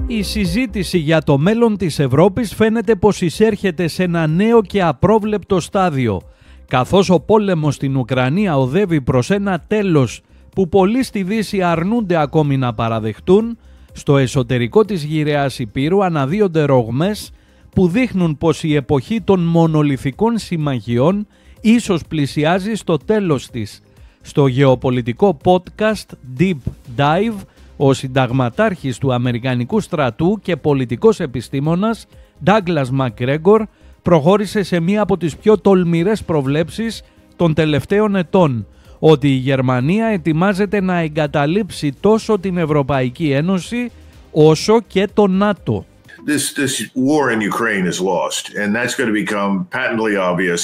Η συζήτηση για το μέλλον της Ευρώπης φαίνεται πως εισέρχεται σε ένα νέο και απρόβλεπτο στάδιο, καθώς ο πόλεμος στην Ουκρανία οδεύει προς ένα τέλος που πολλοί στη Δύση αρνούνται ακόμη να παραδεχτούν. Στο εσωτερικό της γυραιάς Υπήρου αναδύονται ρογμές που δείχνουν πως η εποχή των μονολιθικών συμμαχιών ίσως πλησιάζει στο τέλος της. Στο γεωπολιτικό podcast Deep Dive, ο συνταγματάρχης του Αμερικανικού Στρατού και πολιτικός επιστήμονας Ντάγκλας ΜακΓκρέγκορ προχώρησε σε μία από τις πιο τολμηρές προβλέψεις των τελευταίων ετών, ότι η Γερμανία ετοιμάζεται να εγκαταλείψει τόσο την Ευρωπαϊκή Ένωση όσο και το Νάτο. This war in Ukraine is lost, and that's going to become patently obvious.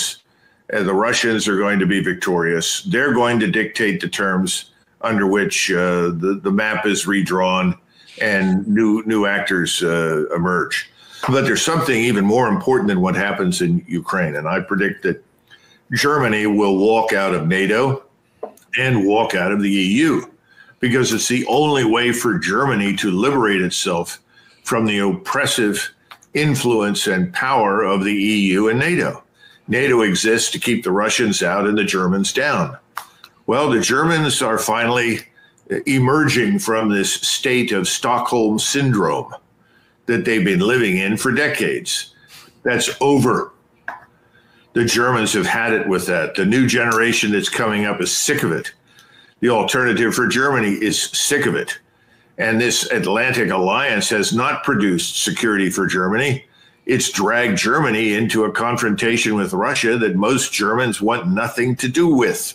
The Russians are going to be victorious. They're going to dictate the terms under which the map is redrawn and new actors emerge. But there's something even more important than what happens in Ukraine, and I predict that Germany will walk out of NATO and walk out of the EU, because it's the only way for Germany to liberate itself from the oppressive influence and power of the EU and NATO. NATO exists to keep the Russians out and the Germans down. Well, the Germans are finally emerging from this state of Stockholm syndrome that they've been living in for decades. That's over. The Germans have had it with that. The new generation that's coming up is sick of it. The alternative for Germany is sick of it. And this Atlantic alliance has not produced security for Germany. It's dragged Germany into a confrontation with Russia that most Germans want nothing to do with.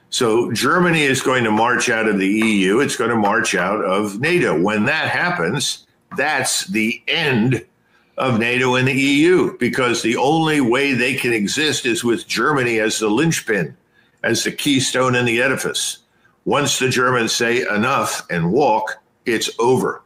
So Germany is going to march out of the EU. It's going to march out of NATO. When that happens, that's the end of NATO and the EU, because the only way they can exist is with Germany as the linchpin, as the keystone in the edifice. Once the Germans say enough and walk, it's over.